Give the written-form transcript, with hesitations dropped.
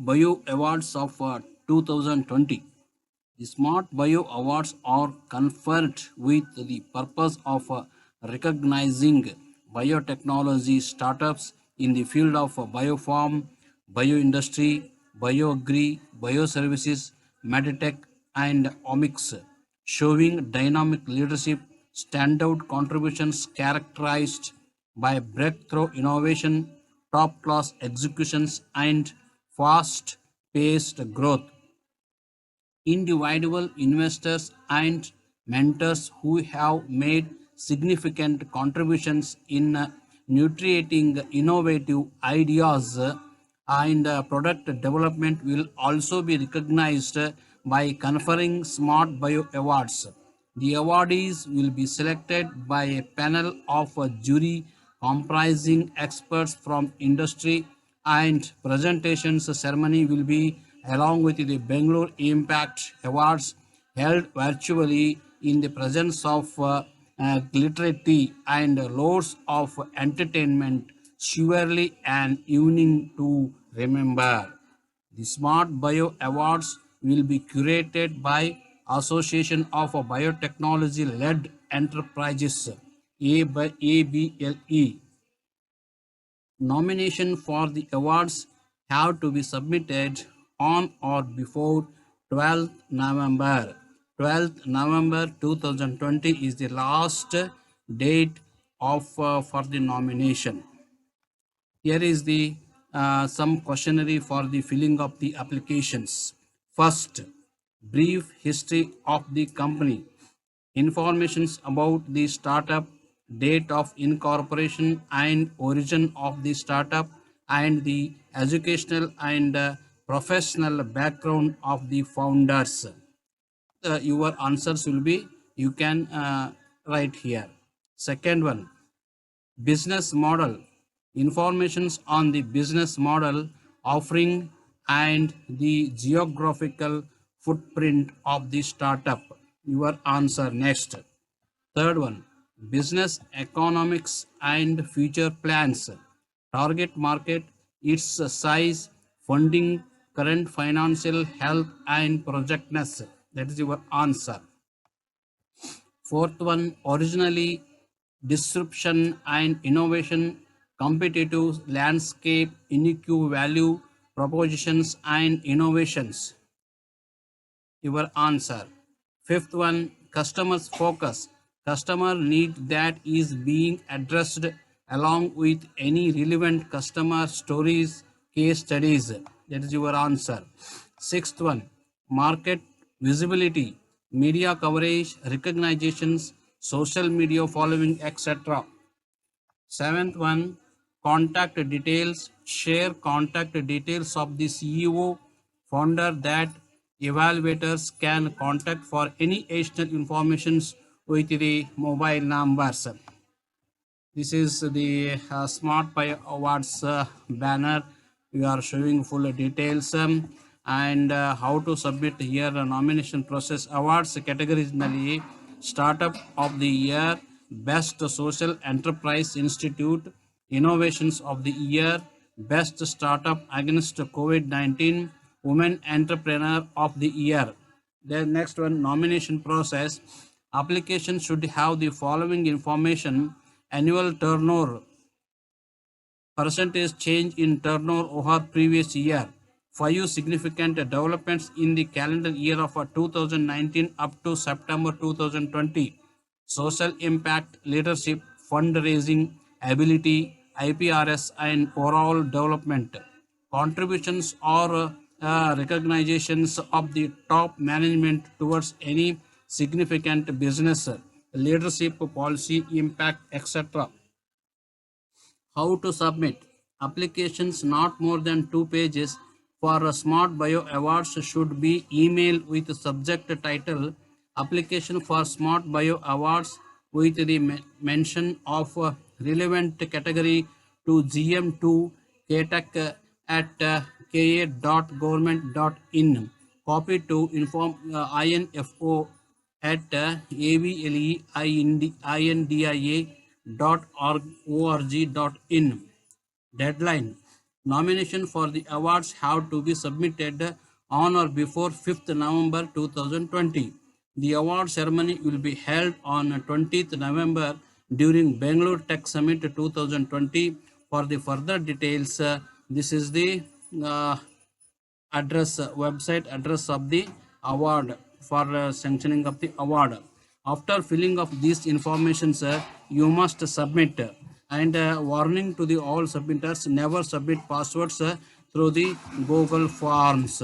Bio Awards of 2020. The Smart Bio Awards are conferred with the purpose of recognizing biotechnology startups in the field of biofarm, bioindustry, bioagri, bioservices, medtech, and omics, showing dynamic leadership, standout contributions characterized by breakthrough innovation, top class executions, and fast paced growth. Individual investors and mentors who have made significant contributions in nurturing innovative ideas and product development will also be recognized by conferring Smart Bio Awards. The awardees will be selected by a panel of a jury comprising experts from industry, and presentations ceremony will be along with the Bangalore Impact Awards held virtually in the presence of glitterati and loads of entertainment. Surely an evening to remember. The Smart Bio Awards will be curated by Association of Biotechnology-led Enterprises, ABLE. Nomination for the awards have to be submitted on or before 12th November. 12th November 2020 is the last date of for the nomination. Here is the some questionnaire for the filling of the applications. First, brief history of the company, informations about the startup, date of incorporation and origin of the startup, and the educational and professional background of the founders. Your answers will be, you can write here. Second one, business model, informations on the business model, offering, and the geographical footprint of the startup. Your answer next. Third one, business economics and future plans, target market, its size, funding, current financial health, and projectness. That is your answer. Fourth one, originally disruption and innovation, competitive landscape, unique value propositions, and innovations. Your answer. Fifth one, customers focus, customer need that is being addressed along with any relevant customer stories, case studies. That is your answer. Sixth one, market visibility, media coverage, recognitions, social media following, etc. Seventh one, contact details, share contact details of the CEO, founder that evaluators can contact for any additional informations with the mobile numbers. This is the Smart Pie Awards banner. We are showing full details and how to submit here a nomination process. Awards categories generally: Startup of the Year, Best Social Enterprise Institute, Innovations of the Year, Best Startup Against COVID-19, Women Entrepreneur of the Year. The next one, nomination process. Application should have the following information: annual turnover, percentage change in turnover over previous year, 5 significant developments in the calendar year of 2019 up to September 2020, social impact, leadership, fundraising, ability, IPRS, and overall development, contributions or recognitions of the top management towards any significant business, leadership, policy, impact, etc. How to submit applications not more than 2 pages for a Smart Bio Awards should be emailed with subject title application for Smart Bio Awards with the mention of relevant category to gm2 ktech at ka.government.in, copy to inform info at ableindia.org.in. Deadline Nomination for the awards have to be submitted on or before 5th November 2020. The award ceremony will be held on 20th November during Bangalore Tech Summit 2020. For the further details, this is the uh, address, website address of the award for sanctioning of the award. After filling of these informations, you must submit, and warning to the all submitters, never submit passwords through the Google Forms.